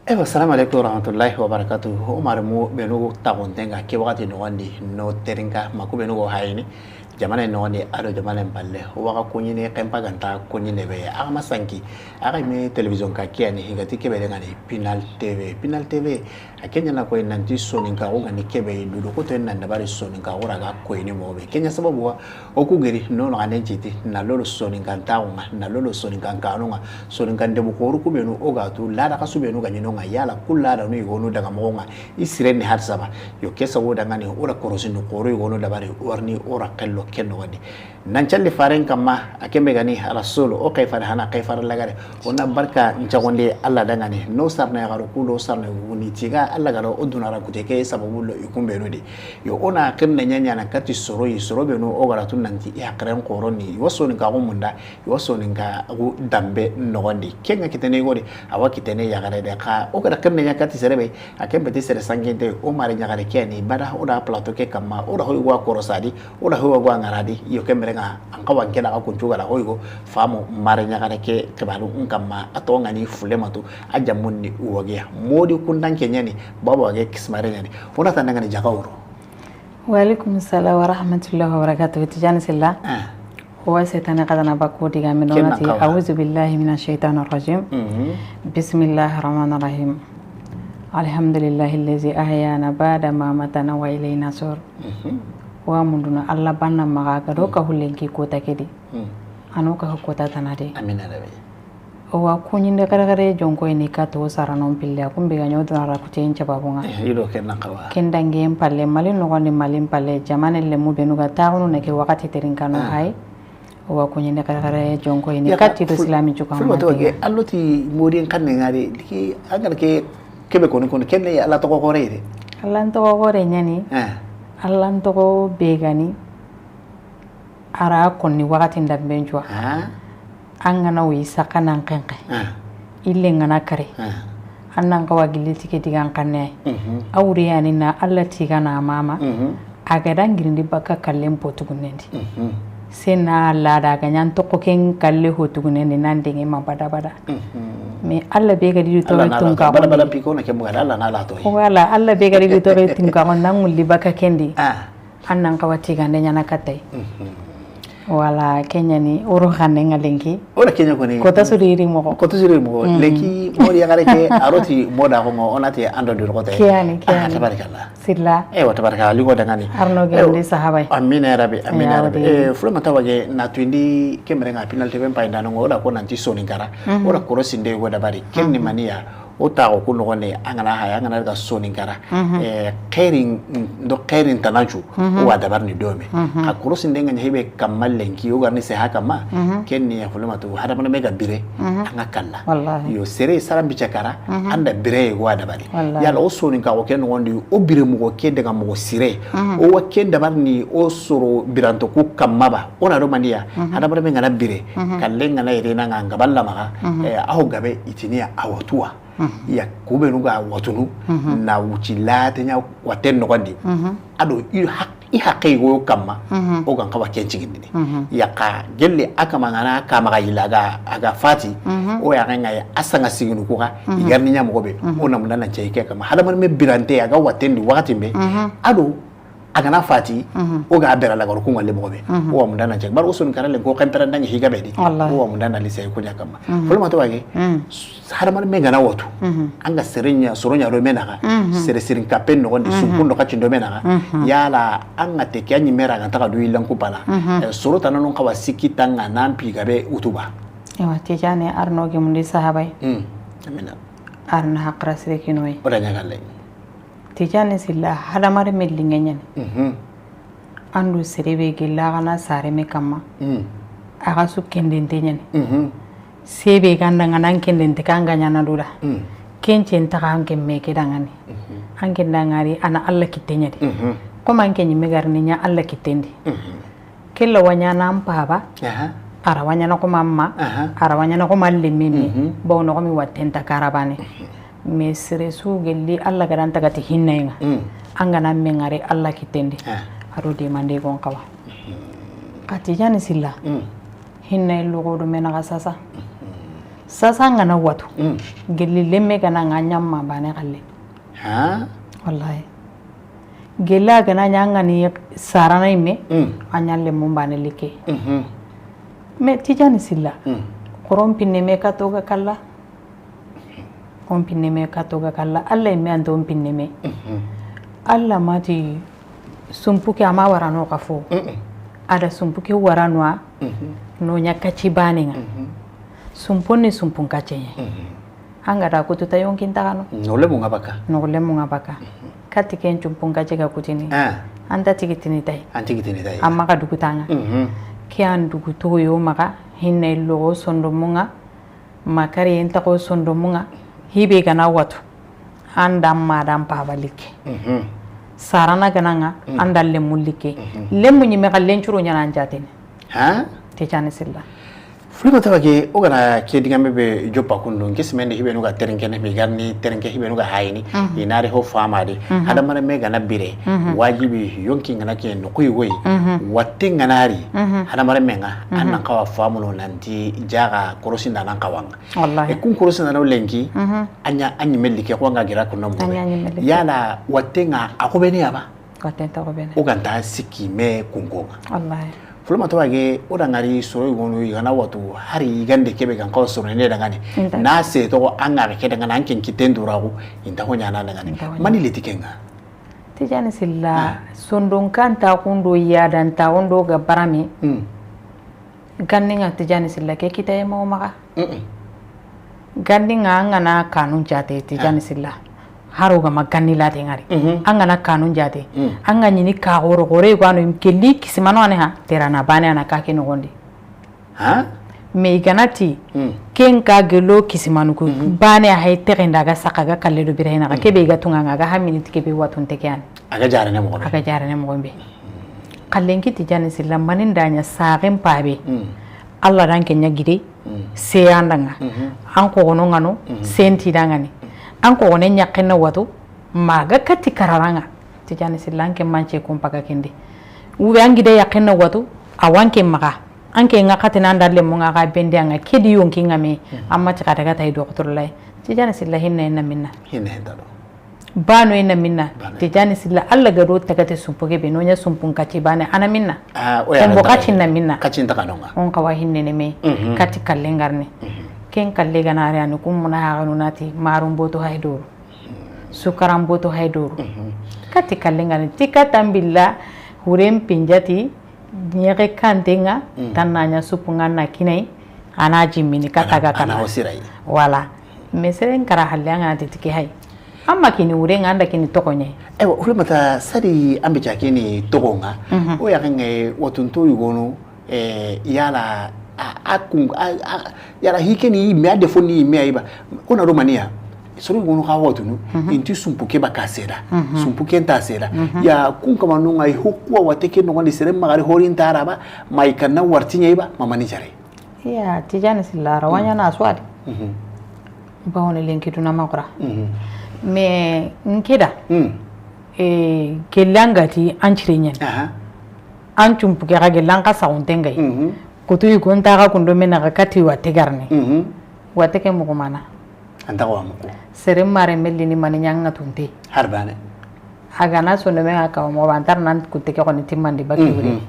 Assalamu alaikum warahmatullahi wabarakatuh. Umar mu benu taguntenga ke wakati no wandi no terinka maku benu go hayni jamana no wandi ado jamana balle waka kunyine kempa ganta kunyine be ama sanki aga me television ka kiani higati kebe ngani Pinal TV akenya na ko nanti soninka o ngani kebe dudu ko ten nan dabari soninka ora ga ko ni mobe kenya sababu wa okugeri no no ane jiti na lolo soninka taunga na lolo soninka kanunga soninka ndemu ko ru kubenu oga tu lada kasubenu ganyino nga yala kula da no yono daga monga isireni hatsaba yo kesa woda ngani ora korosinu koro yono dabari warni ora kallo kenno wadi nan challe faren kama akembe gani rasulu o kay farhana kay far lagare ona barka nchagonde alla dangani no sarna ya garu kulo sarna wuni tiga alla garo oduna ra kuteke sababu lo ikumbe no di yo ona kenne nyanya na kati soro be no o gara tun nanti ya kren koroni waso ni ka munda waso ni ka dambe no wandi kenga kitene gode awa kitene ya gare de ka o gara kenne nya kati serebe akembe ti sere sangente o mari nya gare keni bada oda plateau ke kama oda hoy wa korosadi oda hoy wa ngaradi yo kembe nga ankawa nkela ka kunchuga la hoygo famo mari nya gare ke kebalu nkama atonga ni fulematu aja munni uwage modi kundan kenyani baba wage kismare nyani ona tananga ni jakawro wa alaikum assalam wa rahmatullahi wa barakatuh tijani silla wa saytana qadana bakudi ga min donati a'udhu billahi minash shaitanir rajim bismillahir rahmanir rahim alhamdulillahi allazi ahyana ba'da ma matana wa ilayna sur wa munduna alla banna maga gado ka hulenki ko takedi anoka ko tatanade amina rabi wa kunyinde kare jonko ni kato saranon pille akumbe ganyo dara ku tencha babunga yido kenna kawa kendange palle malin no gonde malin palle jamane le mu benu ga taunu ne ke wakati terinkano hay wa kunyinde kare jonko ni katti do islami juka fulma to ge alloti modin kanne ngade ki agal ke kebe kono kenne ya alla to ko reede alla to ko re nyani alla to ko begani ara konni wakati ndambe njwa angana wi sakanan kanke ille ngana kare annan ka wagili tike digan kanne awri yani na alla tiga na mama aga dangirindi baka kallen potugunendi sena alla daga nyan to ko ken kalle hotugunendi nan dinge ma bada me alla be gadi to tun ka bada piko na ke mo alla na la to wala alla be gadi to tun ka nan ngulli baka kendi annan ka watiga nyana katai wala Kenya ni oro xane ngalenki ora Kenya ko ni kota suriri mo leki modi ya gareke aroti moda ko onati ando dur ko tay kiani tabarakallah silla wa tabarakallah ligo dangani arno gemdi sahabai amina rabbi fulma tawage na twindi kemre nga penalty ben pay ndano oda ko nanti soni gara ora ko rosinde go dabari kenni mania o ta ko no ne angana haya angana ga soni gara khairin tanaju wa dabar ni dome ka kurosin denga hebe kamal lenki o garni se haka ma kenni ya fulma to hada mana mega bire anga kala yo sere saram bicakara anda bire wa dabari yala o soni ka o ken wondi o bire mo ke daga mo sire o wa ken dabar ni o soro biranto ku kamaba ona do maniya hada mana mega na bire kallenga na irena nga balla maka aho gabe itinia awatuwa ya kubenu ga watunu na wucilate nya waten no gondi ado i haqqi go kamma o gan kawa kencigindi ya ka gelle aka mangana ka maga ilaga aga fati o ya nga ya asanga siginu ko ga yarni nya mo gobe o na mun nan ceyke kama hada man me birante aga watendi wakati be ado agana fati o ga bera la gor ko ngale mo be o mun dana je bar usun karale ko kan peran dangi higa be di o mun dana lise ko nyakama fulma to wage hada man me gana wotu anga serinya soronya do menaga sere sirin kapen no gondi sumpundo ka cindo menaga yala anga te kyanyi mera ga taka do ilan ku bala soro tanan ka wasiki tanga nan pi gabe utuba ewa te jane arno ge mun di sahabai amina arna haqra sire kinoi oda nyagalle tijane silla hadamare medlinga nyane andu serebe gilla kana sare me kama aga su kendente nyane sebe ganda ngana kendente kanga nyana dura kenchen ta kanke meke dangani anke dangari ana alla kitenya di ko manke nyi megarni nya alla kitendi kella wanya na mpaba ara wanya na ko mamma ara wanya na ko malle mimi bo no ko mi wattenta karabane mesre su gelli alla garanta gati hinnaynga angana mengare alla kitendi arodi mande gon kawa kati jani silla hinnay lugo do menaga sasa sasa ngana watu gelli lemme kana nganya ma bane kalle ha wallahi gella gana nyanga ni sarana imme anyalle mun bane like me tijani silla korom pinne me ka toga kala on pinne me ka toga kala alla imme ando pinne me alla mati sumpuke ama warano kafo ada sumpuke waranwa no nyakachi baninga sumponi sumpun kacenya anga da kutu tayon kintakano nole munga baka kati ken cumpun kacega kutini anta tigitini tay amma ka dugutanga kian duguto yo maka hinne logo sondo munga makari enta ko sondo munga hibe kana watu anda madam pabalike sarana gananga anda lemulike lemunyi me kallen churo nyana njatene te chane silla fulima tabake ogana ke digambe be joppa kundo ngesmende hibe nuga terenkene be garni terenke hibe nuga hayni inari ho famade hada mara me gana bire wajibi yonki ngana ke no kuy woy watte nganari hada mara menga annan kawa famuno nanti jaga korosinda nan kawanga wallahi e kun korosinda no lenki anya anyi melike ko nga gira kuno mo yana watte nga akobeni aba watte ta akobeni oganta siki me kungonga wallahi fulma to wage odangari soro gonu igana watu hari igande kebe kan ko soro ne dangani na se to anga be ke dangana anken kitendurago inta ko nyana dangani mani litikenga tijani silla sondon kanta kundo ya dan ta ondo ga barami ganninga tijani silla ke kitaye mo maka ganninga ngana kanun jate tijani silla haro ga maganni la tengari angana kanun jate anga nyini ka gore ko anu kelli kisimano ane ha terana bane ana ka kino gondi me ganati ken ka gelo kisimanu ko bane ha terenda ga sakaga kalle do birena ga kebe ga tunga ga ha minute kebe watun tekan aga jarane mo gombe kallen kiti jani silla manin danya saqen pabe Allah dan kenya gide se andanga an ko gono ngano senti dangani an ko wonen nyakena watu maga kati kararanga tijani silanke manche kumpaka kindi ube angide yakena watu awanke maga anke ngakati nandalle munga ga bende anga kedi yonki ngame amma tikata ga tay doctor lay tijani silla hinna minna bano ina minna tijani silla alla gado tagate sumpuge be nonya sumpun kaci bane ana minna tembo kaci na minna kaci takanonga on kawa hinne ne me kati kallengarne ken kalle ganare anu kumuna haganu nati marum boto haydoro sukaram boto haydoro kati kallengani tikatan billa hurem pinjati nyere kantenga tananya supunga na kinai ana jimini kataga kana wala meseren kara hallanga titike hay amma kini urenga anda kini tokonye ewa ulimata sari ambe chakini tokonga oya kenge watunto yugono yala yara hikeni me adefoni me aiba ona romania sori gono ka wotunu inti sumpuke bakasera sumpuke ntasera ya kunka manunga hukwa wateke no ngani sere magari hori ntaraba maikana wartinya iba mama ni jare ya tijani silara wanya na swadi bawone lenki tuna makra me nkeda kelangati anchirenya an chumpuke ga gelanga sauntengai kutu ikunta ka kundo mena ka kati wategarne wateke mugumana anta ko amuko sere mare melli ni mani nyanga tunte harbane agana so no mena ka mo bantar nan kuteke ko ni timmandi bakuri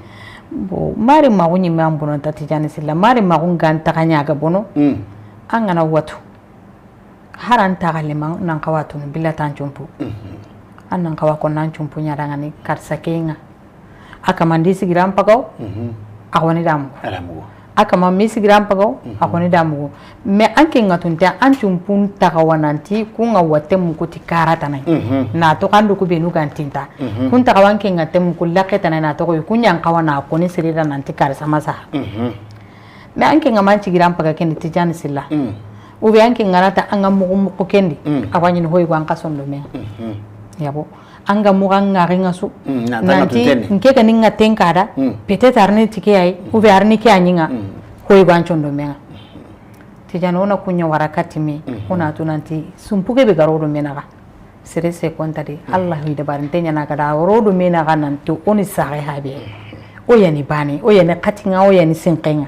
bo mari magunyi mambuno tati jani silla mari magungan takanya ga bono angana watu haranta galema nan kawatu billa tan chumpu annan kawa ko nan chumpu nyaranga ni karsakenga akamandi sigiram pagaw akoni damu akama misi gram pagaw akoni damu me anke ngatunta anchumpun takawananti kunga watem kuti karata nai na to kandu ku benu gantinta kun takawanke ngatem kulaketa na to ko kunyang kawana akoni sirira nanti karsa masa me anke ngamanchi gram paga kendi tijani silla ube anke ngarata anga mugu kendi awanyin hoy gwan kasondo me yabo anga mugang ngaringa su nanti nke kaninga tenkada peut-être arni tike ay ou be arni ke anyinga hoy gwanchondo menga tijana ona kunya warakati me ona tunanti sumpuke be garodo menaga sere se kontadi allah wi dabarinte nyana kada rodo menaga nanto oni sare habe o yani bani o yani katinga o yani sinqenga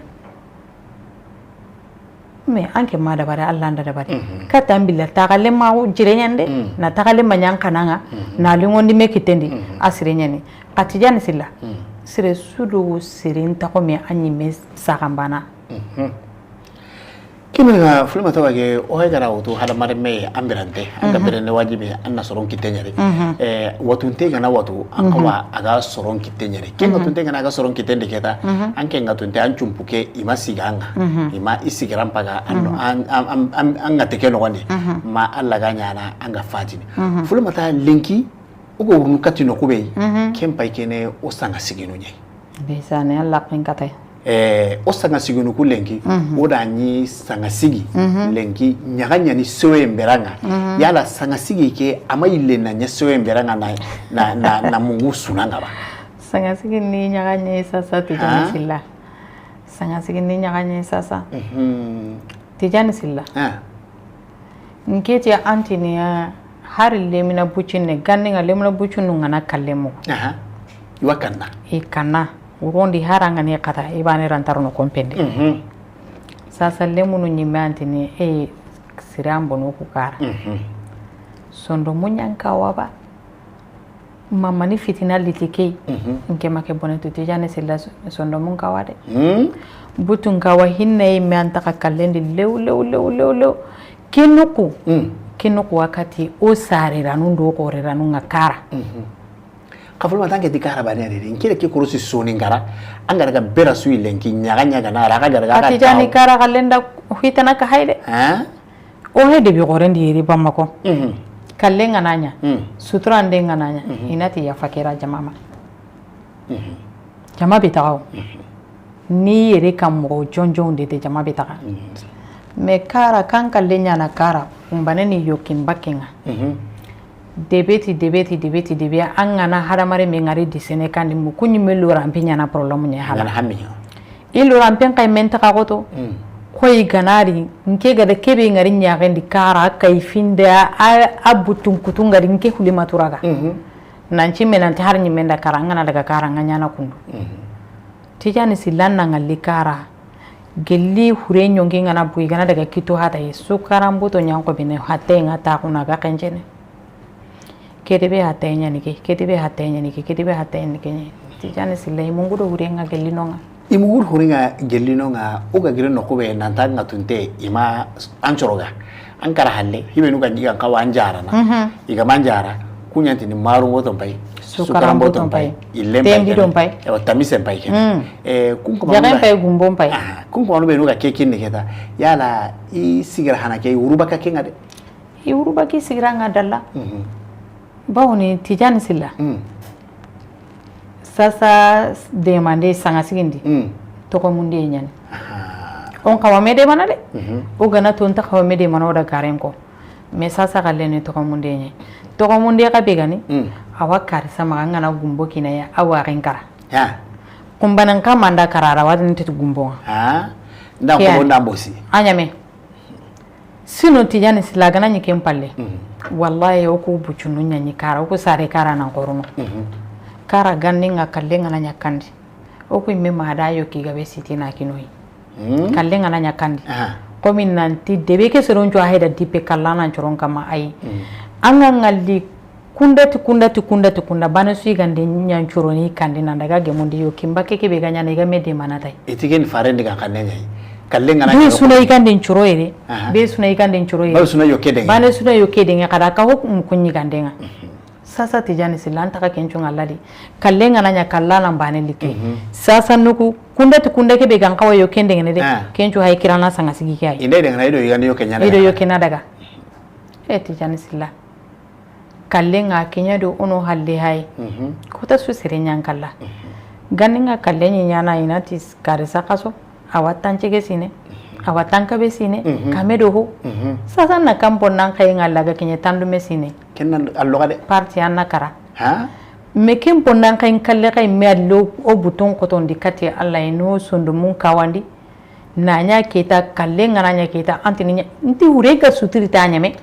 me anke ma da bare Allah da bare ka tambila tagale ma o jirenyande na tagale manyan kananga na lingondi me kitendi asirenyani katijani silla sire sudu sirin ta ko me anyi me sakambana kimina fulma tawage o gara wato hada mare me ambirante anga berene wajibi anna soron kitenyari watun te gana wato akawa aga soron kitenyari kenga tunte gana aga soron kitende keta anke nga tunte an chumpuke ima siganga ima isigiran paga anno anga teke no wani ma alla ganya na anga fatini fulma ta linki ugo wurnu katino kube kempa ikene o sanga sigino nyai besane alla penkate o sanga sigunu ku lenki o da ni sanga sigi lenki nyaganya ni soe mberanga yala sanga sigi ke amayile na nya soe mberanga na mungu sunanga ba sanga sigi ni nyaganya sasa tijani silla sanga sigi ni nyaganya sasa tijani silla nketi antini har lemina bucine ganninga lemina bucunu ngana kallemo iwakanna ikana urondi haranga ni kata ibane rantarono kompende sasa lemunu nyimanti ni sirambo no kukara sondo munyanka waba mama ni fitina litike nke make bonetu tijane sila sondo munka wade butunka wa hinne imanta kakalendi lew kinuku wakati o sare ranu ndo ko ranu ngakara kafulma tanke dikara bane re nkile ke kurusi soni ngara angara ga bera su lenki nyaga na raga ga ati jani kara kalenda hitana ka haide o hede bi gorendi yiri bamako kallenga nanya sutra ndenga nanya inati ya fakira jamama jama bitaw ni yiri kam mo jonjon de jama bitaga me kara kan kallenya na kara umbane ni yokin bakenga debeti angana haramare mengari disene kandi mukunyi melora mpinya na problemu nya hala ilora mpen kay menta ka goto koy ganari nke gada kebe ngari nya gandi kara kay finda abutun kutunga rinke hulima turaga nanci menanti har nyi menda kara ngana daga kara nganya na kundu tijani silanna ngalli kara gelli hure nyongi ngana bui gana daga kito hata yesu karambuto nyanko bine hate ngata kuna ga kenjene kedebe hatenya niki tijani sile mungudo hurenga gelinonga imugur hurenga gelinonga uga gire nokobe nantanga tunte ima anchoroga ankara halle hibe nuga ndiga kawa anjara na iga manjara kunyanti ni maru moto mpai sukarambo tompai tembi tompai tamise mpai ken kunko jaga mpai gumbo mpai kunko anu be nuga kekin ne keta yala I sigira hanake uruba ka kenga de uruba ki sigira ngadalla bawni tijani silla sasa demande sanga sigindi toko mundi nyani on kawa mede mana de o gana to nta kawa mede mana oda karenko me sasa kalene toko mundi nyani toko mundi ka begani awa karisa maganga na gumbo kinaya awa renkara kumbanan ka manda karara wadin tetu gumbo nda ko nda bosi anyame sino tijani silla gana nyike mpalle wallahi oku buchunu nyanyi kara oku sare kara na koruno kara ganninga kallenga na nyakandi oku imme madayo kigabe sitina kinoi kallenga na nyakandi komi nanti debeke seronjo aheda dipe kallana choron kama ai anga ngalli kunda bana sui gande nyan choroni kandi nandaga gemundi yo kimba keke be ganya na gamede manatai itigen farende ga kanenya kallenga na be suna ikande nchoro ere be suna ikande nchoro ere ba suna yokede bana suna yokede nga kada ka hokum kunyi gandenga sasa tijani silanta ka kenchunga lali kallenga nanya kallana mbane like sasa nuku kunda ke be gankawa yokende ngene de kenchu hay kirana sanga sigi kai inde de ngana ido yigande yokenya ido yokena daga tijani silla kallenga kenya do ono halle hay kota su sirenyan kalla ganinga kallenyi nyana inati karisa kaso awatan chege sine awatan ka be sine kamedo ho sasa na kampo nan kay ngalaga kenya tandu me sine kenan alloga de parti anna kara me kempo nan kay kalle kay me allo o buton koton dikati alla ino sondu mun kawandi nanya kita kallenga nanya kita antini nti urega sutiri tanya me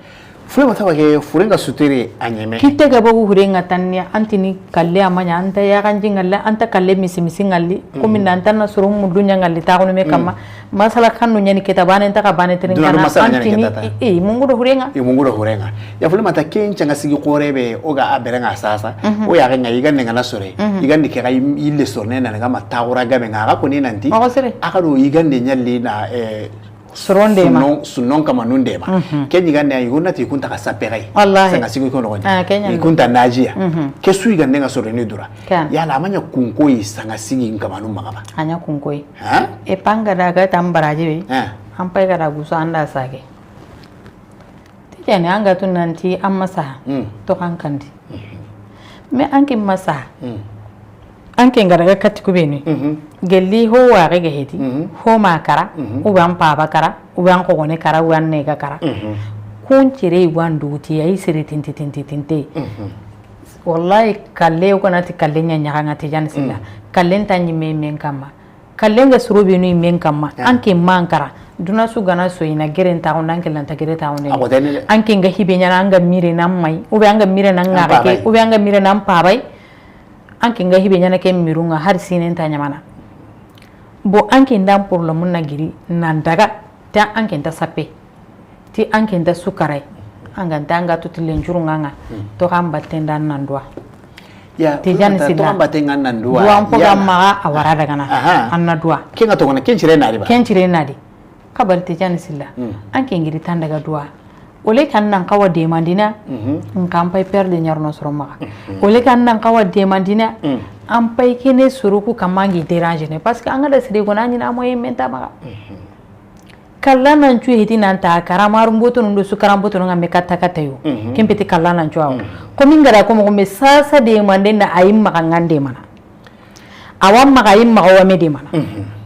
fulema tawage furenga sutere anyeme kitte ga bagu hurenga tannya antini kalle amanya anta ya kanji ngalla anta kalle misi ngalli komin nanta na suru mudunya ngalli ta kono me kama masala kanu nyani kitabane anta ka bane tirin kana antini mungudo hurenga ya fulema ta kencha ngasigi qorebe oga aberenga sasa o ya nga igande ngana sore igande ke kai ille sorne na nga matawura gabe nga ko ni nanti aka do igande nyalli na sunon kama nundema kenyi gande ya yuna ti kunta kasapere sanga sigu ikono ngoja ikunta najia kesu igande nga sore ni dura ya la manya kunkoi sanga sigi kama numma kaba anya kunkoi e panga daga tambaraje be ampai gara guso anda sage tijani anga tunanti amasa to kankandi me anke masa anke ngaraga katiku beni gelli ho waage ge heti ho makara uban papa kara uban ko gone kara uban ne ga kara kun cire wan duti ay sire tinti wallahi kalle ko nati kalle nya nya ngati jan sila kalle tanyi men kama kalle nga suru benu men kama anke mankara duna su gana so ina geren ta onan ke lanta gere ta onan anke nga hibe nya nga mire nan mai uban nga mire nan nga ke uban nga mire nan pabai anke nga hibe nya ke mirunga har sinen ta nyamana bo anke ndam pour le mun nagiri nan daga ta anke nda sape ti anke nda sukarai anga ndanga tutile njurunga nga to kamba tenda nan dua ya ti jan sida to kamba tenga nan dua dua mpo gamma awara daga na anna dua kenga to ngana kenchire nadi ba kenchire nadi kabar ti jan silla anke ngiri tan daga dua ole kan nan kawa demandina ngam pay perde nyarno soroma ole kan nan kawa demandina am pay kene suruku kamangi déranger ne parce que anga da sire gona ni na moye menta maka kala nan cu hiti nan ta karamaru mboto ndo su karamboto ngam kata kata yo kempeti kala nan cu aw ko min gara ko mo me sasa demande na ayim maka ngande mana awam maka ayim maka wa me de mana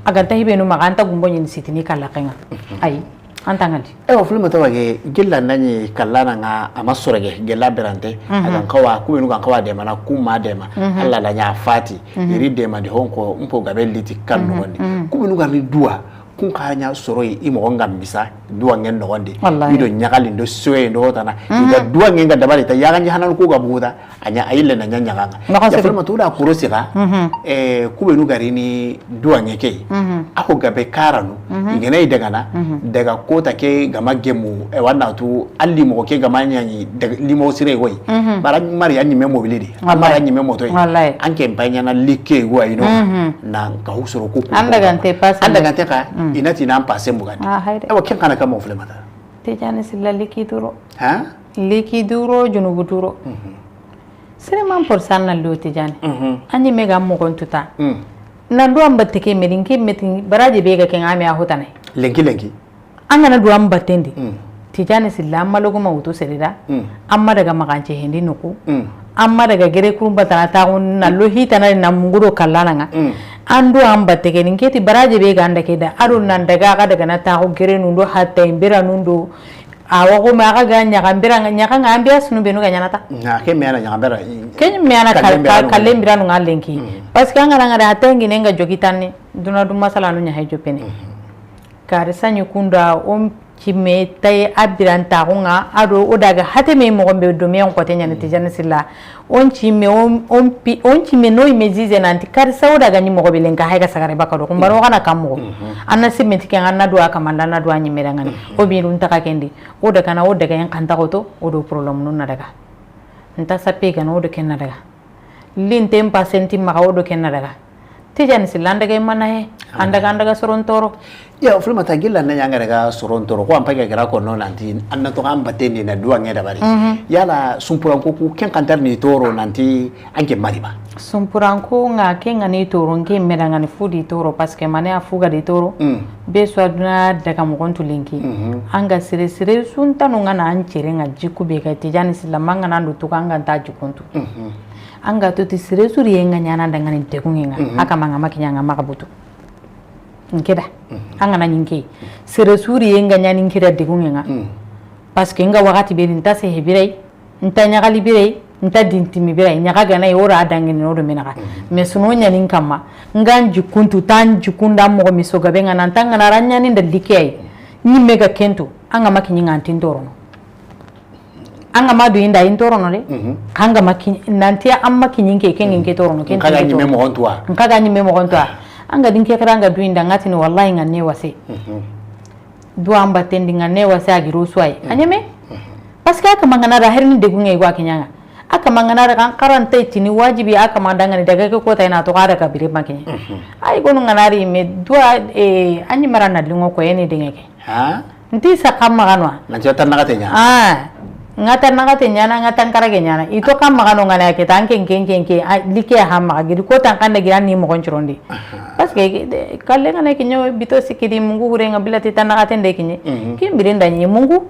aga tahibe no maka anta gumbo ni sitini kala kenga ay antangali fulma tawage gilla nani kallana nga amasorege gella berante agan kawa kubenu kan kawa de mana kuma de ma alla la nya fati iri de ma de honko mpo gabeliti kan no wonde kubenu kan dua kun kanya soro i mo ngam bisa dua ngen no wonde ido nyagali ndo soe ndo tana ida dua ngen ga dabali ta yaga hanan ko ga buda anya ayille na nyanya nga ya fulma tuda kurosira kubenu garini dua ngeke ako gabe karanu igene daga kota ke gama gemu wanna tu alli mo ke gama nyanyi limo sire goy bara mari anyi memo bilidi mari anyi memo toy anke mpanya na like go ayino na ka husoro ko anda gante ka inati na passe mbugani ken kana kama fulma ta te jani silla liki duro junubu duro sire man por sanna lo te jani anyi mega mo kontuta na do ambatte ke medinke metin baraje bega ken ami a hotane lenki angana do ambatendi tijani silla malogo mawuto serida amma daga magance hendi nuku amma daga gere kurumba tanata na lo hitana na munguro kallana nga ando ambatte ke ninketi baraje bega anda keda aro nan daga na ta ko gere nundo hatta imbira nundo awa ko ma ga nya kambira nya kan ambiya sunu benu ga nyanata na ke me ana nya kambira ke me ana kalle mbira no ngalenki parce que angana ngara hatengi nenga jokitani duna dum masala no nya hay jopene kare sanyu kunda chimme tay abiran ta nga ado odaga hate me mo gombe do me on ko tenya nti janisilla on chimme on chimme no imezize nanti kare sa odaga ni mo gobelen ka hayga sagare bakado ko mbaro kana kammo anna simenti ke anna do akamanda na do anyi merangani o bi run taka kendi odaga na odaga yan kanta ko to odo problem non na daga nta sape ga no odo ken na daga lintem pasenti ma odo ken na daga tijani silanda ga mana he andaga sorontoro ya fulma ta gilla na nyanga daga sorontoro ko ampage gara ko no nanti anna to amba teni na duwa ngeda bari yala sumpuran ko ku ken kantar ni toro nanti anke mariba sumpuran ko nga ken ngani toro nge medanga ni fudi toro parce que mane afuga di toro be so aduna daga mo kontu linki anga sire sunta no ngana ancere nga jiku be ga tijani silamanga nandu to kanga ta jikuntu anga to tisire suri yenga nyana dangani tekunga aka manga makinyanga makabutu nkeda anga na nyinke sire suri yenga nyani nkira tekunga parce que nga wakati be nta se hebirai nta nyagali birai nta dintimi birai nyaga gana yora adangini no do menaka me suno nyani nkama nganji kuntu tanji kunda mo misoga benga nantanga na ranya ni ndikei ni mega kentu anga makinyanga antindoro anga madu inda intorono de kanga makin nanti amma kinyin ke kengen ke torono ken kaga nyime mo ontoa kaga nyime mo ontoa anga dinke karanga du inda ngati ni wallahi nganne wase du amba tendi nganne wase agiru swai anyeme parce que aka mangana da herni de gungai gwa kinyanga aka mangana da kan karanta tini wajibi aka mandanga ni daga ko ta ina to kada ka bire makin ai gonu nganari me dua anyi marana lingo ko ene dingeke ha nti sakam maganwa na jota nagatenya ngata nagatenya na ngata karagenya na ito kam magano ngana ke tanke kenke like ha magiri ko tan kan gira ni mo konchrondi parce que kalle ngana kinyo bito sikidi mungu hurenga bilati tan nagatende kinye kimbirenda nyi mungu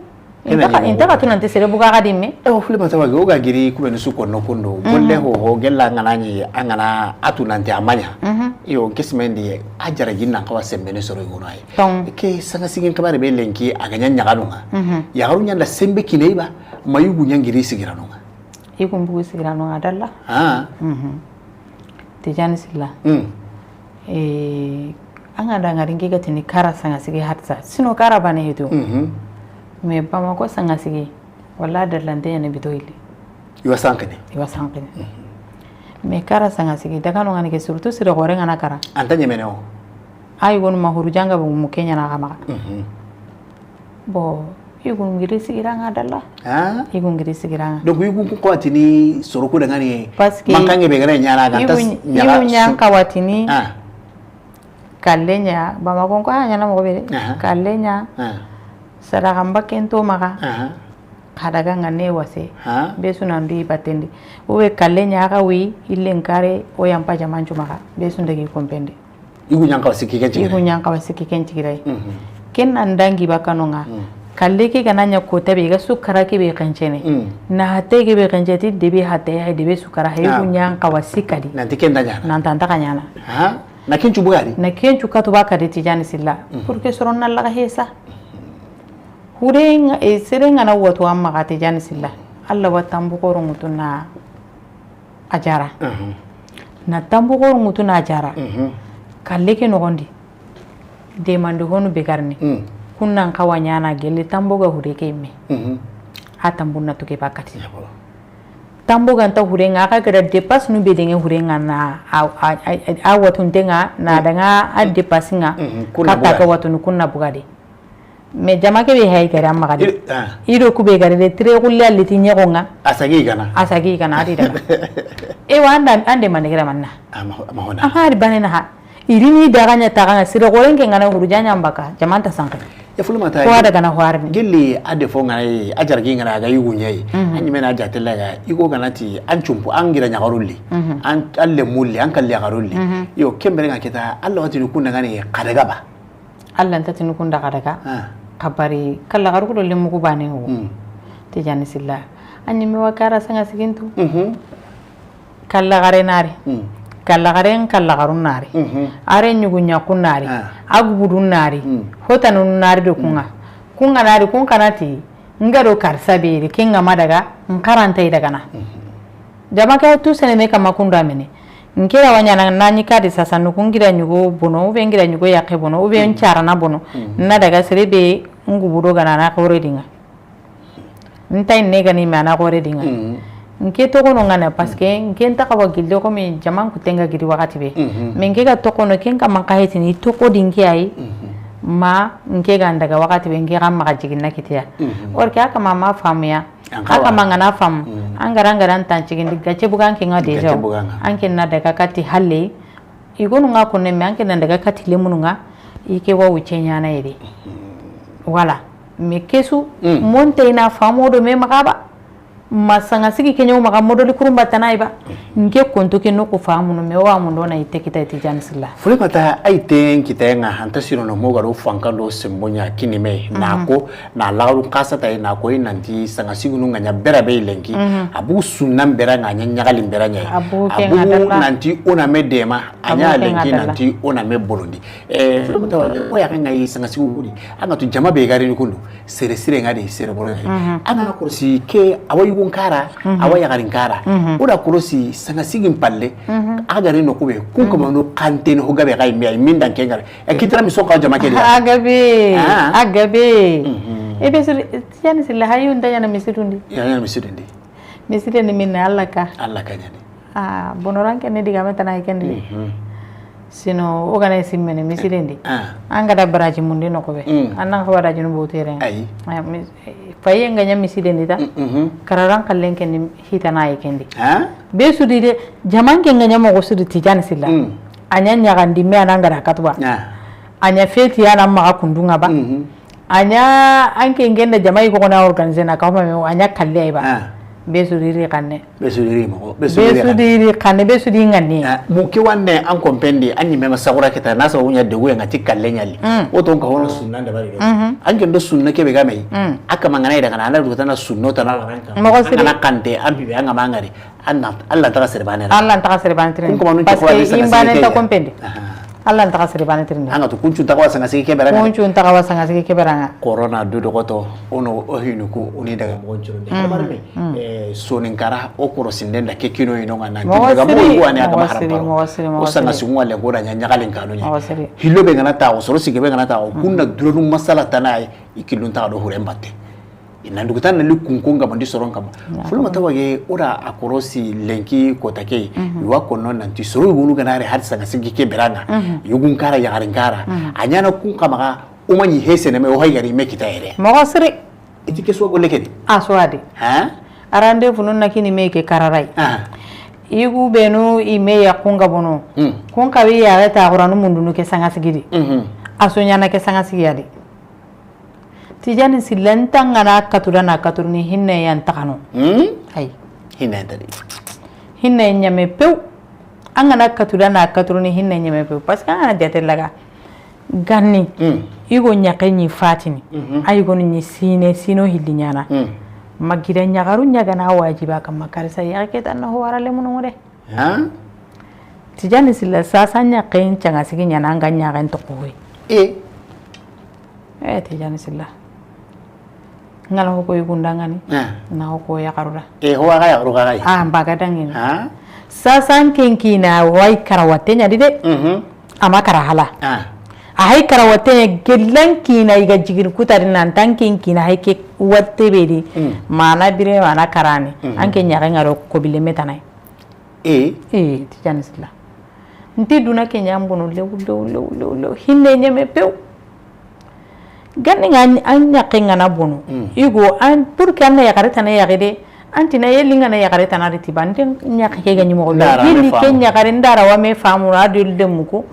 inta ka tunante sere buga kadime fule mata wage oga giri kubeni suko no kundo bolle ho gella ngana ni angana atunante amanya iyo kismendi ajara jinna kawa sembe ne soro gono ay ke sanga sigin kabare be lenki aganya nyagalunga ya garunya la sembe kineiba mayugu nyangiri sigiranunga ikumbugu sigiranunga dalla tijani silla anga ngaringi gatini kara sanga sigi hatsa sino kara bane hetu me Bamako sanga sigi wala dalante ne bitoili iwa sankene me kara sanga sigi daga no ngani ke surtout sire gore ngana kara anta nyemene o ay won mahuru janga bu mu kenya na kama bo igun ngiri sigiranga dalla igun ngiri sigiranga donc igun ko atini soro ko daga ni mankange be gare nyana ganta igun nyanka watini kallenya Bamako ko hanya na mo be kallenya sadaka mbakento maka kadaga ngane wase besu nandu batendi uwe kalenya aka wi ile nkare o yampa jamanju maka besu ndegi kompende igu nyanka wasiki kenchi girai ken nandangi bakanonga kalleke gananya kotabe ga sukara ke be kanchene na hate ke be kancheti debe hate ya debe sukara igu nyanka wasikadi nanti kenda jana nantanta kanyana na kenchu bugari na kenchu katubaka de tijani silla porque soronna laga hesa hurenga serenga na watu amma kate jani silla alla watambu korungutu na ajara na tambu korungutu na ajara kalleke nogondi de mandi honu begarni kunnan kawanyana gelle tambu ga hureke imme atambu na tuke bakati tambu ga ta hurenga ka gara de pas nu bedenge hurenga na a watun denga na danga a de pasinga kata ka watun kunna bugade me jama ke be hay kare amma kadi ido ku be gare de tre gulle alliti nyegonga asagi kana adi daga e wanda ande manegera manna amahona ahari banena ha irini daga nya taga sire gorenge ngana hurujanya mbaka jamanta sanka ya fulma ta ko daga na hwarni gilli ade fo ngai ajargi ngana ga yugunyai anyi mena jatella ga igo ganati an chumpu an gira nya garulli an alle mulli an kalle garulli yo kembere ngaketa Allah wati kunna ngani kadaga ba Allah ntati nukunda kadaga kabari kala garugo le mugo bane ho tijani silla anyi mi wakara sanga sigintu kala gare nari kala garen kala garun nari are nyugunya kunari agubudun nari hotanun nari do kunga nari kun kanati ngaro karsabiri kinga madaga nkaranta daga na jamaka tu sene me kama kunda mene nkira wanyana nani kadi sasa nukungira nyugo bono ube ngira nyugo yake bono ube nchara na bono na daga serebe ngubudo gana na kore dinga ntai nega ni mana kore dinga nke to kono ngana paske nke nta ka wagilde ko me jaman kutenga giri wakati be menge ga to kono kenka makaheti ni to ko dingi ai ma nke ga ndaga wakati be nge ga maka jigina kitiya orke aka mama famuya aka mangana fam angara ntanchigi ndigache bugan kinga deja anke na daga kati halle igonu nga kunne me anke na daga kati lemununga ike wa wuchenya na ide wala me kesu monte ina famodo me makaba masanga sigi kenyo maka modoli kurumba tanaiba nke konto ke no ko famu no me wa mundo na itekita itijansilla fule mata aiten kitenga hanta siro no mogaro fankando sembonya kinime nako na lauru kasa tay nako inanti sanga sigu no nganya bera be lenki abu sunnam bera nganya nyagali bera nya abu nanti ona medema anya lenki nanti ona me bolondi fule mata o ya kanga yi sanga sigu kudi anga tu jama be gari ni kundu sere sere ngadi sere bolondi ana kursi ke awayu kara awaya garin kara oda kurosi sanga sigin palle agari no kube kun kuma no kante no gabe kai mi min dan kengar e kitira mi so ka jama ke agabe ebe sur tijani silla hayu ndanya na misirundi ya misirundi ni minna Allah ka nyani bonoran ken diga meta na kendi sino organize mene misirendi anga da baraji mundi no ko be anna ko baraji no botere ay faye nganya misirendi ta kararan kallen ken hitana ay kendi be sudi de jaman ken nganya mo ko sudi tijani silla anya nyagandi me ananga da katwa anya feti yana ma kundunga ba anya anke ngenda jamai ko na organize na ka ma anya kalle ba be sudiri kanne be sudiri kanne be sudiri ngani mu ki wanne an kompendi an ni mema sagura kita na sawu nya de go nga tikalle nyali o ton ka hono sunna da bari an ke ndo sunna ke be ga mai aka mangana ida kana Allah rubuta na sunno ta na ranka kana kante an bi anga mangari Allah ta serbane trin parce que imbane ta kompendi Allah ta serbane trin anga to kunchu ta wasa ngasi ke beranga corona do goto ono o hinuku uni daga moncho de marme soninkara o korosinde da ke kino ino ngana daga mo wani aka maharamba o sanga sungwa le goda nya nyagalen kanu nya hillo be ngana ta o soro sige be ngana ta o kunna duronu masala tanai ikilun ta do hurembate ina ndugutan na lukunkunga bandi soron kama fulma tawage ora akorosi lenki kotake yuwa kono nanti soro gunu ganare har sanga sigi ke beranga yugun kara ya harinkara anyana kun kama umanyi hese na me o hayari me kitayere mogosri itike so golle kedi aswadi arande funun nakini me ke kararai igu benu ime ya kunga bono kun kawi ya ta quranu mundunu ke sanga sigidi asonya na ke sanga sigiyadi tijani silanta ngana katurana katurni hinne yan takano ay hinne tadi hinne nyame pew angana katurana katurni hinne nyame pew parce que ana dete laga ganni igo nyakeni fatini ay go ni sino hillinyana magira nyagaru nyagana wajiba kam makarisa yake tan ho warale mun ngode tijani silla sasa nyaken changa siginya nanga nyaken to ko tijani silla ngala ko yugundangani na ko yakarura ho aga yaruga gai mbaga dangin sasa kenkina way karawate nya dide ama karahala hay karawate gellanki na iga jigir kutari nan tankinki na hay ke watte bedi mana bire mana karani anke nyaga ngaro ko bile metanay tijani silla nti duna ke nyambono lew hinne nyame pew ganni anya kengana bono igo an pour an ya kareta na ya gede antina yelinga na ya kareta na ritibande nya ke ganyi mo be yeli kenya karendara wa me famu adul demuko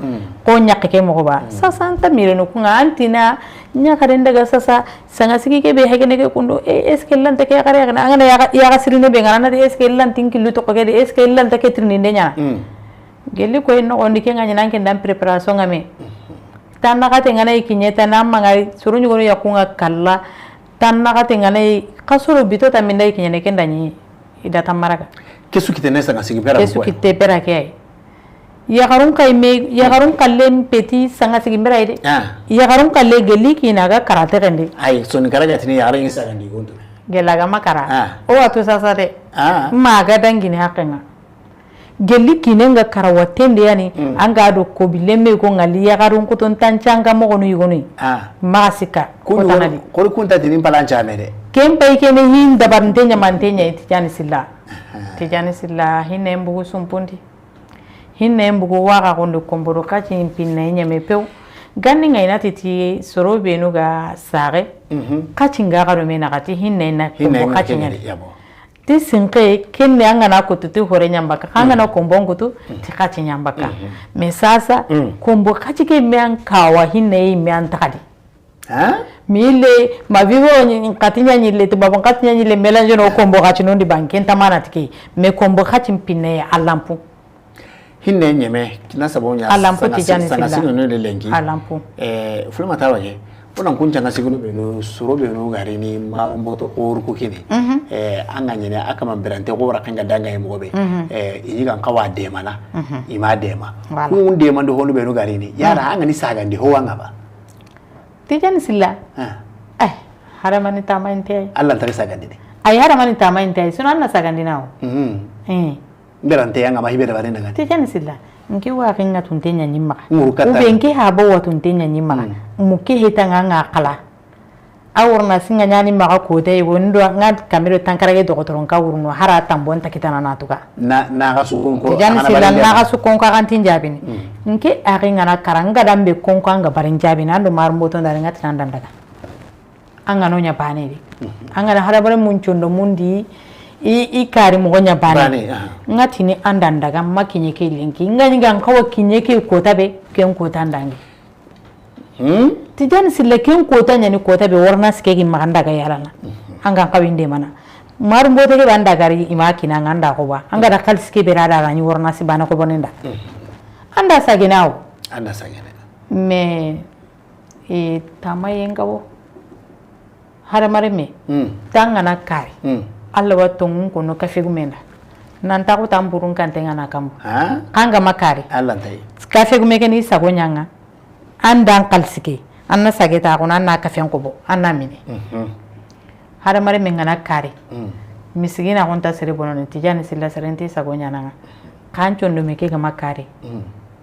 ko nya ke mo ba sasa anta mireno kunga antina nya karenda ga sasa sanga sigi ke be hegene ke kundo eske lanta ke kare ga ngana ya ga sirine be ngana de eske lantin kilu to ko ke de eske lanta ke trininde nya gelli ko no ondi ke nganya nan ke ndam preparation ngame tanna ka tengana ikinyeta namma ngari suru nyugo ya kunga kalla tanna ka tengana kasuru bito taminda ikinyene kendani ida tamaraga kesu kitene sanga sigi pera kesu kite pera ke ya garun kai me ya garun kalle peti sanga sigi pera ide ya garun kalle geli kinaga karate kende ay son karaga tini ya ringi sanga ndi gonto gelaga makara o atu sasa de maga dangini hakenga gelli kinenga karawatende yani anga do ko bileme ko ngali ya garun ko ton tancanga mo gonu yugonu masika ko tanadi ko kunta tin palancha mede kempa ikene hin dabarnte nyamantenya tijani silla hinne mbugu sumpundi hinne mbugu waka kondo komboro kachi pinna nyame pew ganni ngaina titi soro benu ga sare kachi ngaga do mena kati hinne na kombo kachi nyane ti sinke kenne angana kututu hore nyambaka kangana kombongo tu tikachi nyambaka mesasa kombo kachi ke meankawa hinne meantakadi mile mavivo nkatinya nyile tibaba nkatinya nyile melange no kombo kachi nondi bankenta mana tiki me kombo kachi mpine alampu hinne nyeme kinasabonya alampu tijani sila sino no lengi alampu fulma tawaje ona kunja ngasigunu beno suro beno garini ma mboto oruko kini anga nyene akama berante ko rakanga danga e mobe yiga kawa demana ima dema kun dema ndo holu beno garini yara anga ni saga ndi ho wanga ba tijani sila haramani tamainte Allah ta saga ndi ay haramani tamainte sino anna saga ndi nawo berante anga ma hibere barenda ngati tijani sila nki wa kinga tuntenya nyima ube nki habo wa tuntenya nyima muke hitanga ngakala awurna singa nyani maga kote wondo ngat kamero tankarage dogotoron ka wurno hara tambon takitana natuka na ga sukun ko jan sila na ga sukun ka kan tinjabini nke ari ngana karanga dambe konko anga barin jabini ando marmboto ndare ngati nandandaga anga no nya bane di anga hara bare munchondo mundi i kari mo nya bane ngati ni andandaga makinye ke linki ngani gan kawa kinye ke kota be ken kota ndangi tijan silla ken kota nyani kota be warna ske gi maganda ga yarana anga kawinde mana marmboto ke banda gari imaki na nganda ko ba anga da kalske be rada rani warna si bana ko bonenda anda saginao me tamaye ngabo haramare me tanga na kari alla watongun kono kafe gumenda nanta ko tamburun kantenga na kambu kanga makari alla tai kafe gumeke ni sago nyanga andan kalsike anna sageta ko na kafe ko bo anna mine haramare me ngana kari misigina konta sere bonon tijani silla serenti sago nyanga kancho ndo meke ga makari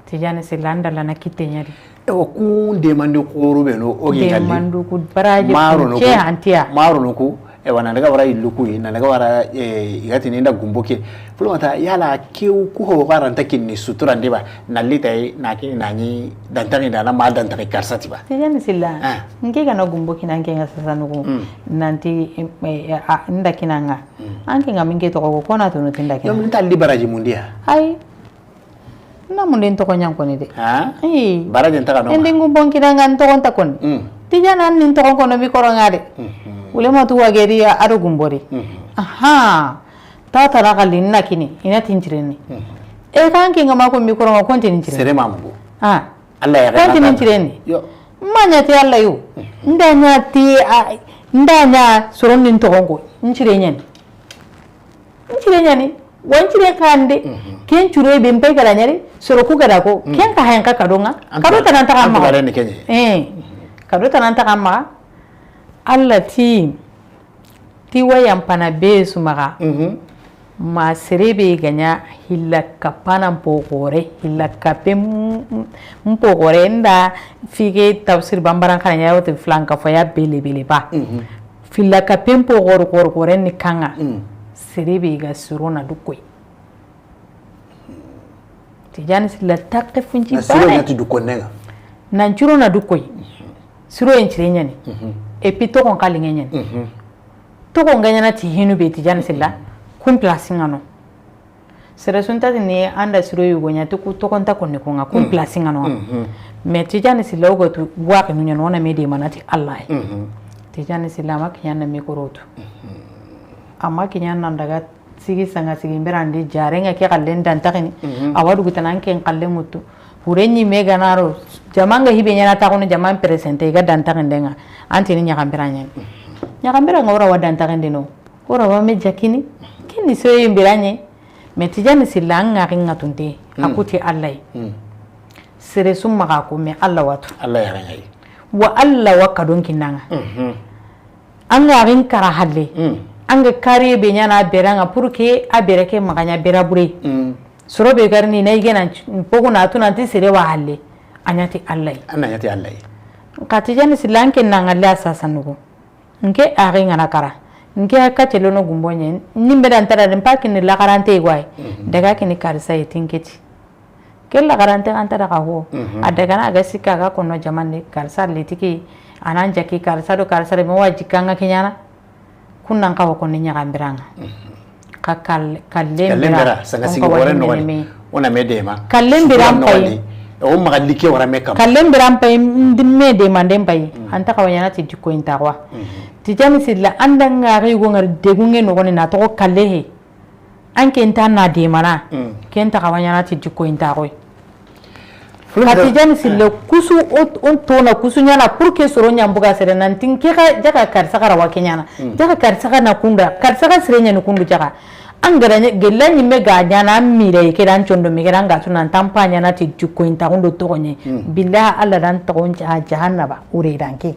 tijani silanda lana kitenyari o ku demande ko rube no o gi kalli demandu ku baraje ku ke antia maro no ku e wana daga wara iluku na daga wara igati ninda gumboke fulmata yala kiu ku ho garanta kinni sutura ndiba nalita na kini nani dantani dana ma dantani karsati ba tijani silla nge kana gumboki nange ngasasa nugo nanti nda kinanga anke ngaminge to ko kona to no tinda kinanga yo nta liberaji mundia ai na munde to ko nyanko ni de baraje ntaka no ndi ngumbon kinanga to kon takon tijana nin to ko no mi korongade ulema tu wageri ado gumbori aha tata la galinna kini ina tinjireni e kanki ngama ko mi koronga kontin tinjireni sere mamu Allah ya kontin tinjireni yo manya te Allah yu ndanya soronin to gongo injirenya ni wanjire kande ken chure be mpe kala nyari soro ku gada ko ken ka hayan ka kadonga kado tananta kama kado tananta kama Allah ti wayan pana be su maga ma serebe ganya hilaka pana mpogore hilaka pe mpogore nda fige tafsir bambaran kana ya wote flanka fa ya bele ba filaka pe mpogore ni kanga serebe ga surona dukoi tijani sila taqifinci bana na siro dukonega nan ciro na dukoi siro enchirenya ni epi to kon kalinga nyen to kon ganya ti hinu be tijani silla kun placing ano sera sunta ni anda siro yugo nya to kon ta kon ne kon kun placing ano me tijani silla ugo tu wa kanu nya nona me de manati allah tijani silla mak nya na me korotu amma kinya nan daga sigi sanga sigi berandi jarenga ke kallen dan takini awadu gutanan ken kallen mutu hurenyi mega naro jamanga hibe nyana ta kono jaman presente ga dan takendenga antini nyakambira ngora wa dan takendino ora wa me jakini kini so yimbiranye metijani silanga ringa tunte akuti allah sere summa ka ko me allah watu allah ya rangai wa allah wa kadon kinanga anga rin kara halle anga kare be nyana beranga purke abereke maganya berabure soro be garni na igena pogo na tuna ti sere wa halle anyati allah katijani silanke nanga la sasa nugo nke ari ngana kara nke akatelo no gumbonye nimbe dan tara den pakin la garante gwai daga kini karsa yetinketi kella garante antara ka ho adaga na gasika ga kono jamane karsa letiki ananja ki karsa do karsa mo wajikanga kinyana kunnan ka ko ni nyagambiranga kallembira sanga sigore no ona medema kallembira pai o magalike wara mekam kallembira pai ndimme de mandem pai anta ka wanyana ti diko intawa tijani silla andanga rigo ngar degunge no goni na to kallehe anke intana de mana kenta ka wanyana ti diko intawa tijani silla kusu on tona kusu nyana pour que soro nyambuga sere nan tinke ka jaka karsa kara wakenyana jaka karsa na kunda karsa ka sere nyanu kundu jaka angaranya gelani mega nyana mire ke dan chondo mega nga tunan tampanya na ti diko intawa ndo to gonye billah alla dan to gonja jahannaba ure danke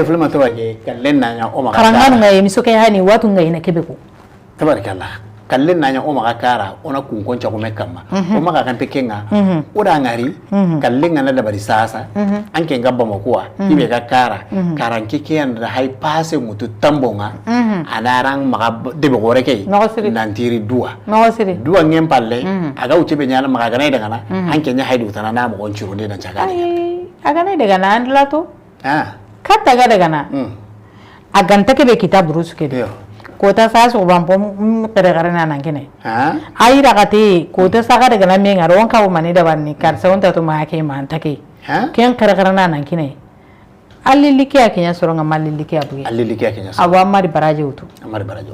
fulma to waje kallen na o ma karanganu ngai misoke hani watu ngai na kebeko tabarakallah kallen nanya o maga kara ona kun kon cha kuma kama o maga kan pekenga o da ngari kallen ngana da bari sasa an ken gabba makuwa ibe ga kara karan kike an da hay passe mutu tambonga anaran maga de be gore kai nantiri duwa duwa ngem palle aga uce be nyala maga ganai daga na an ken nya haidu tana na mo chiro ne dan chaga aga ne daga na an lato kata ga daga na aganta ke be kitaburu suke de kota sa so bampo peregarana nangene ai ragati kota sa ga daga na me ngaro wanka o mani da banni kar sa wonta to ma ke man take ken peregarana nangene allilike akenya soronga mallilike abuge allilike akenya awa mari baraje utu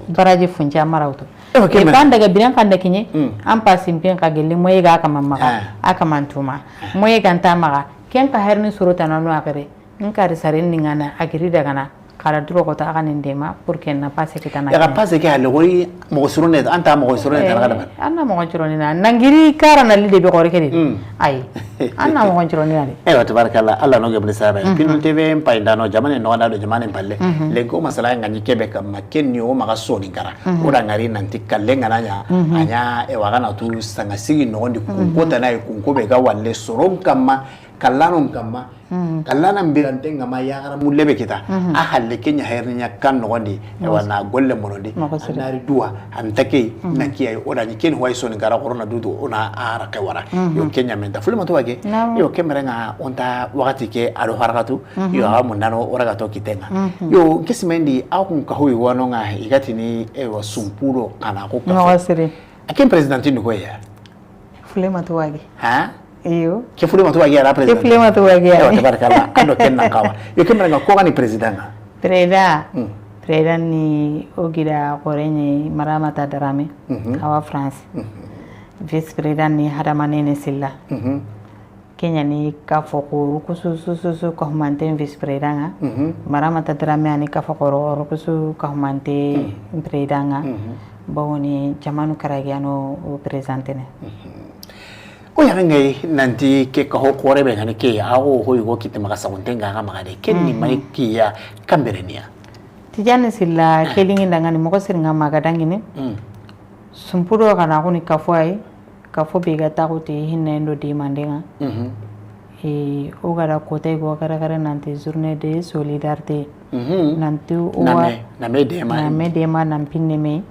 baraje funja mara utu e ban daga biran kan da kinye an pasim pen ka gelle moye ga aka mamma aka mantuma moye ganta maga ken ka herni surota nanu akare in ka risarin ningana agiri daga na kala duro ko ta ganin dema pour que na passe kita na ya passe ke hale gori mo surone anta mo surone tan kada anna mo surone na nangiri kara na lide be gore kedi ai anna mo surone na wa tabarakallah Allah no gable sabe pinu tv pa indano jamane no na do jamane palle le ko masala ngani kebe kam kenni o maga soni kara o da ngari nanti kalle ngana nya anya e waga na tu sanga sigi no ndi ko ta na ko be ga walle soron kamma kallanon kamma kallana mbirante ngama yagara mulebe kita a halle kenya hernya kan no wandi e wana golle monondi anari duwa antake nakiya oda ni ken hoy soni gara corona dudu ona ara ka wara yo kenya menta fulma to wage yo kemrenga onta wakati ke ado harakatu yo amu nano oraga to kitenga yo kesimendi akun ka hoy wono nga igati ni e wa sumpuro kana ko ka wasiri akin president ni hoya fulma to wage iyo ke fulema to wagi ara president ke fulema to wagi ara tabarakallah ando ken nan kawa yo kemra nga ko gani president president ni ogira korenye maramata darame awa france vice president ni hadamane ne silla kenya ni ka foko kusu ko humante vice president maramata darame ani ka foko kusu ko humante president bawoni jamanu karagiano o presidentene o ya ngai nanti ke ka ho kore be ngani ke a ho ho go kite maka sauntenga ga maka de ken ni mai ki ya kamberenia tijane silla kelingi ndangani moko siringa maga dangine sumpuro kana ko ni kafo be ga ta ko te hinna ndo di mandenga o gara ko te go gara nanti journée de solidarité nanti o na me dema nan pinne me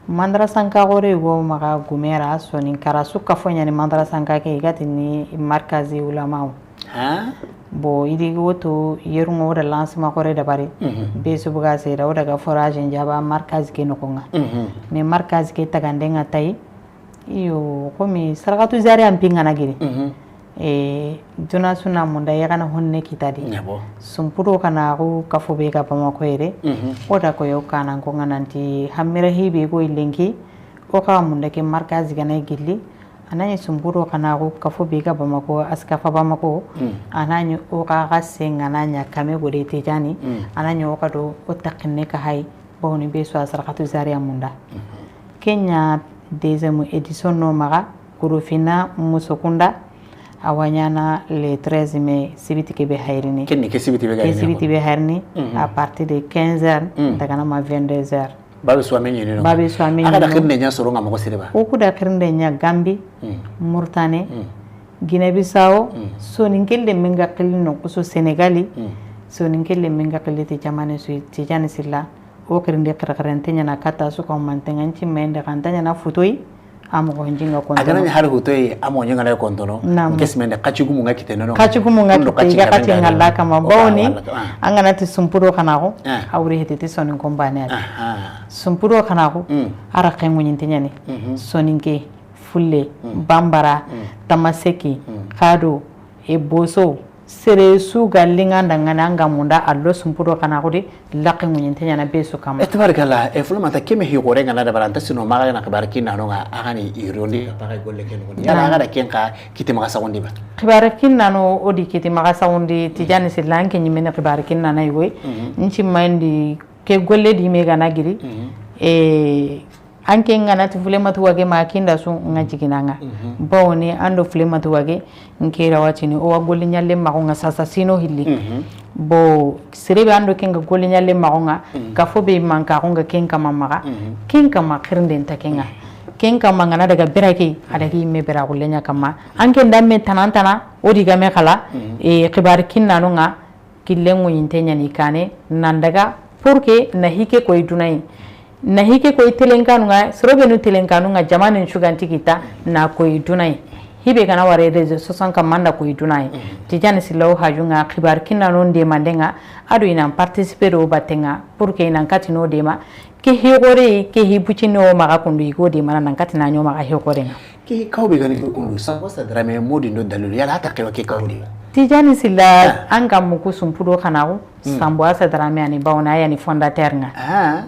mandara sanka gore go maga gumera soni karasu kafonya ni mandara sanka ke igati ni markazi ulama bo idi woto yerungo da lancement gore da bari be su buga se da daga forage njaba markazi ke nokonga ne markazi ke tagandenga tai iyo komi sarakatu zari ampinga nagiri jona suna munda ya kana honne kitadi sumpuro kana ko kafo be ka pama ko ere oda ko yo kana ko ngananti hamira hibe go ilenki o ka munda ke markazi gana gilli anani sumpuro kana ko kafo be ka pama ko aska fa pama ko anani o ka ga senga nanya kame go de tejani anani o ka do o takne ka hay boni be so asrakatu zaria munda kenya deuxième édition no maga kurufina musokunda awanyana le 13 mai sibiti ke be hayrini kenni ke sibiti be hayrini à partir de 15h daga na ma 22h babe swamenye no aka da kirne nya soronga mako sireba o ku da kirne nya Gambi Mauritanie Guinée Bissau so ninkelle menga kilino ko so Sénégali so ninkelle menga kilite jamane su tijani silla o kirnde karakarante nya na kata su ko mantenga ci mende kantanya na futoi amo ko njinga ko agana ni har hutoi amo nyinga na ko ntono kesmende kachigumu ngakite no kachigumu ngakite ga kati ngalla kama bawni angana ti sumpuro kana ko awri hetete sonin kombane sumpuro kana ko ara kaymu nyintenya ni soninke fulle bambara tamaseki kado e boso sere su gallinga ndangana ngamunda allo sumpuro kana ko de laqe munyintenya na beso kama tabarakallah e fulma ta keme hi gore ngana da baranta sino maga na kabarki na no nga agani irondi ta ga golle ken ko ya ga da ken ka kiti maga sawundi ba kabarkin na no odi kiti maga sawundi tijani silanke nyimene kabarkin na nay goy nci mandi ke golle di mega na giri anke ngana ti fule matu wage ma kinda su nga jiginanga bawni ando fule matu wage nkira watini o wagoli nyalle ma ko nga sasa sino hilli bo serebe ando kenga goli nyalle ma ko nga kafo be manka ko nga kenka mamaga kenka ma khirnden takenga kenka mangana daga berake adagi me bera golenya kama anke ndamme tanantana odi game kala e khibar kinna no nga killengo yintenya ni kane nandaga porque na hike ko idunai na hike ko itelenka nga sorobe no telenka nga jamane shuganti kita na ko idunai hibe kana ware rezo sosan kamanda ko idunai tijani silaw hajunga khibar kinna non de mandenga adu ina participer o batenga porque ina katino dema ke hegore ke hibuchino maga kundu igode mana nankati na nyoma ga hegore ke kawbe gani ko sambwasa drame modi ndo dalulu yala hata ke kawde tijani sila anga muku sumpudo kanawo sambwasa drame ani bawna yani fondateur nga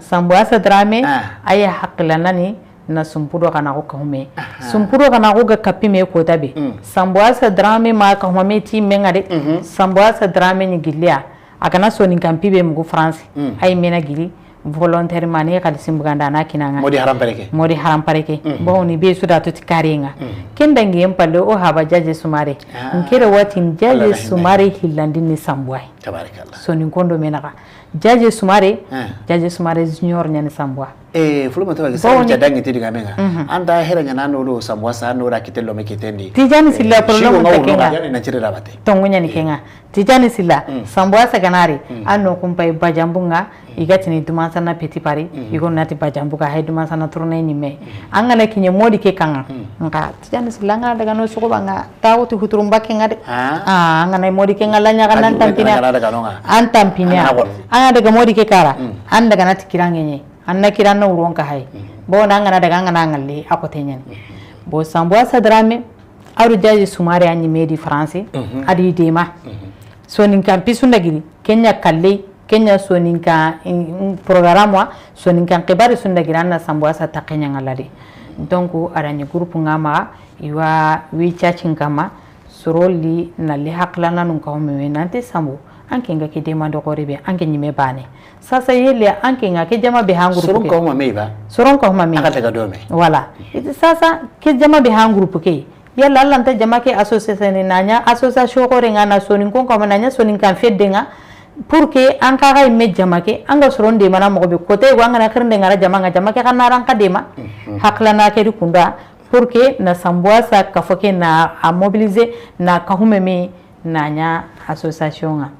sambwasa drame aya haklana ni na sumpudo kanawo kahume sumpudo kanawo ga kapime ko tabe sambwasa drame ma kahume ti mengade sambwasa drame ni gilia akana soni kampibe mugu france ay mena gili volontairement ne kali simbuganda na kinanga modi haram pareke boni be suda to tikarenga kenda ngem palle o haba jaje sumare nkere watin jaje sumare hillandi ni sambwai tabarakallah so ni kondo menaka jaje sumare junior nyani sambwa fuluma tawa gisa jadangi tidiga menga anda hera nyana no do sambwa sa no rakitelo mekitendi tijani silla problem takenga yani na chire rabate tongunya ni kenga tijani silla sambwa sa ganari anno kumpai bajambunga igatini dumansa na petit pari igo nati bajambuga hay dumansa na tourner ni me angana kinye modi ke kanga nka tijani silla nga daga no suko banga tawti huturumba kenga de angana modi ke ngalanya kanan tampina antampina anga daga modi ke kara anda daga nati kirangenye anna kiranna uronka hay bo nangana daga ngana ngalle akotenyen bo sambwa sadrame aru jaji sumare anyi medi france adi dema sonin kampi sundagiri kenya kalle kenya soninka programme soninka qibari sundagiri anna sambwa sa takenya ngalade donc arani groupe ngama iwa wi chachin kama soroli na li haklana nun ka homme nante sambu anke nga ke demande ko rebe anke nyime bane sasa yele anke nga ke jama be hanguru soron ko ma meba soron ko ma me aka daga dome wala sasa ke jama be hanguru ke yalla lanta jama ke association ni nanya association ko renga na sonin ko nanya sonin kan feddenga pour que an ka ga me jama ke anga soron de mana mo be kote wa ngana kirnde ngara jama ke kana ran ka dema haklana ke rikunda pour que na sambwasa kafoke na a mobiliser na kahumeme nanya association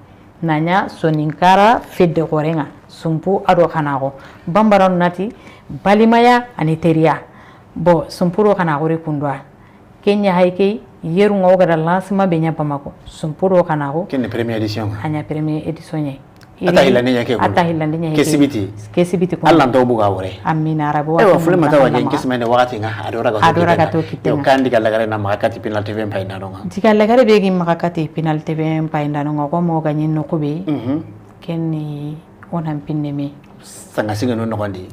nanya soninkara fedde korenga sumpu ado kanago bambaron nati balimaya aniteria bo sumpuro kanago rekundwa kenya haike yeru ngoga da lancement benya pamako sumpuro kanago kenne première édition anya première édition nye ata hilande nya kesibiti ko Allah ndo buga wore amina rabo wa fulma tawa jen kismene wakati nga adora ga to kitena yo kandi galla gare na makati penalty vem pay ndano nga digalla gare be gi makati penalty vem pay ndano nga ko mo ganyin no ko be kenni onam pinne me sanga singa no ngondi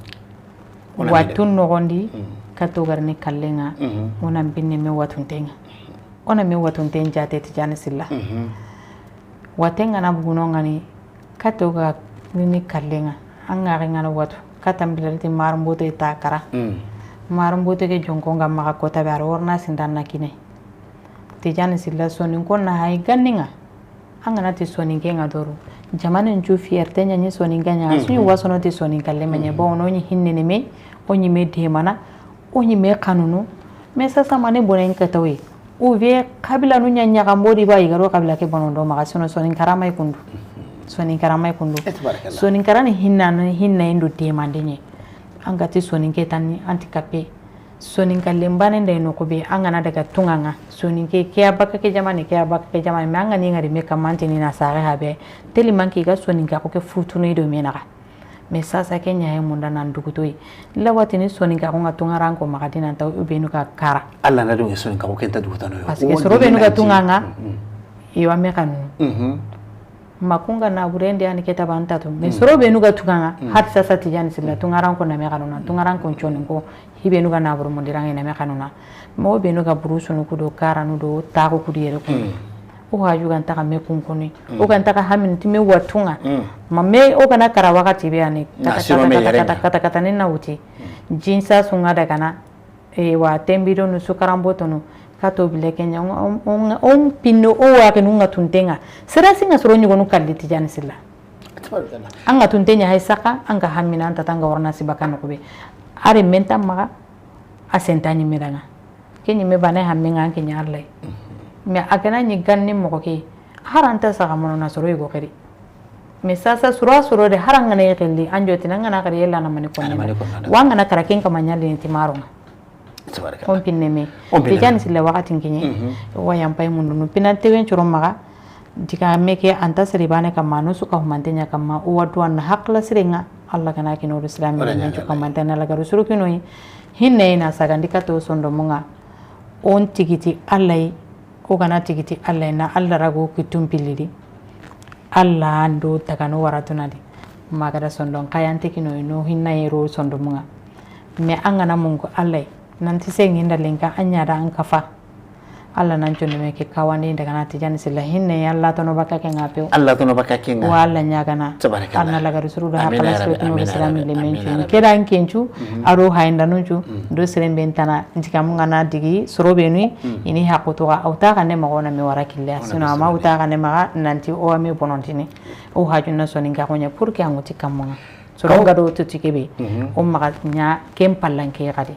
watun no ngondi kato garne kallenga onam pinne me watun tenga onam me watun ten jate tijani silla watenga na buguno ngani katoga nini kallenga anga ngana watu katambilati marmboto itakara marmboto ke jonko ngam maka kota bar warna sindanna kine tijani silla sonin ko na hay ganninga anga nati sonin ke ngadoru jamane nju fierté nyani sonin ganya suñu wasono ti sonin kalle menye bo no nyi hinne me onyi me de mana onyi me kanunu me sasa mane bonen katawe ou vie kabila nu nyanya gambodi ba igaro kabila ke bonondo maka sonin karamay kundu sonin karamay kundu sonin karani hinna indu demande nye angati sonin ke tanni handicapé sonin kalembane ndey no ko be angana daga tunganga sonin ke abaka ke jamani me angani ngari me kamantini na sare habe teli manki ga sonin ka ko ke futunu do menaka me sasa kenya he munda nan dugutoi lawati ni sonin ka ko ngatunga ranko makadina taw ubenu ka kara alla na do sonin ka ko kenta dugutano yo parce que sorobe nu ga tunganga iwa me kanu makunga na burende ani keta bantatu me sorobe nuga tuganga hat sasa tijani sila tungaran ko na me kanuna tungaran ko chonin ko hibe nuga na buru mundiranga na me kanuna mo be nuga burusu nu kudo karanu do taako kudi yere ko o haju kan taga me kunkuni o kan taga hamin timi watunga mamme o kana kara wakati be ani kata ni nauti jinsa sunga daga na wa tembiro nu sukarambo tonu kato bile kenya on pinno o wa kenunga tuntenga sera singa soro nyugo nu kalliti jani silla anga tuntenya hay saka anga hamina anta tanga warna sibakano ko be are menta maga asentani miranga kenyi me bane haminga kenya arlay me agana ni ganni mo ko ki haranta saka mono na soro yugo keri me sasa suro de haranga ne kelli anjo tinanga na kari yella na mani ko wanga na karaken kamanyali ni timarunga on pinne me tijan sile wakati nginye wayam pay mundu pinante wen choro maga jika meke anta seribane kamano suka humantenya kama uwadu an hakla sirenga Allah kana kino islami ne chuka mantena la garu suru kino hinne na sagandika to sondo munga on tigiti Allah ko kana tigiti Allah na Allah rago kitum pilidi Allah ando takano waratunadi magada sondo kayante kino no hinna yero sondo munga me angana mungu Allah nanti senginda lenka anyada an kafa Allah nan chonde me ke kawani daga na tijani silla hinne Allah to no baka ke ngape Allah to no baka ke ngape wala nyaga na Allah la garu suru da hakala suru no islami le menchu keda an kenchu aro hainda nunchu do seren bentana ndika mun ngana digi suru benui ini hakuto ga auta kan ne magona me wara killa sino ma auta kan ne maga nanti o me bonontini o hajuna soninga konya pour que anguti kamonga suru gado to tikebe o maga nya kem pallanke gadi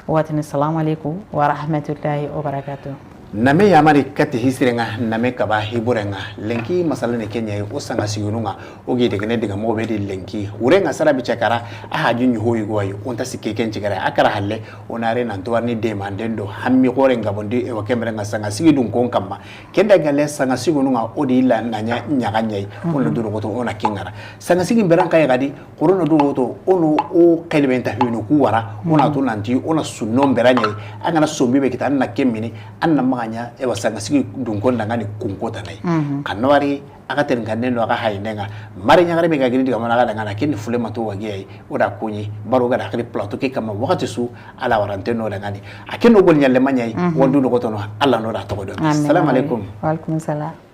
watini assalamu alaikum wa rahmatullahi wa barakatuh name yamari kati hisirenga name kaba hiburenga lenki masala ne kenya o sanga siyununga o gede gene diga mo be lenki urenga sara bi chakara aha junyu hoyi goyi onta sikke ken chigara akara halle onare nan to warni demandendo hammi gore ngabondi e wakemre nga sanga sigidun kon kamma kenda gale sanga sigununga o di la nanya nyaga nyai on do goto ona kingara sanga sigin beranka ya gadi qur'an do goto ono o kelbenta hinu kuwara ona to nanti ona sunnom beranyai angana sombi be kitan na kemmini anna nya e wasanga sigi dungon dangani kunkota nai kanwari aka terngane no aka hainenga mari nyangare be gagiri diga mana dangana kin fule matu wagi oda kunyi baro ga dakri plateau ke kama wakati su ala warante no dangani akin no gol nyalle manyai wondu no gotono alla no da to do assalamu alaikum wa alaikum salam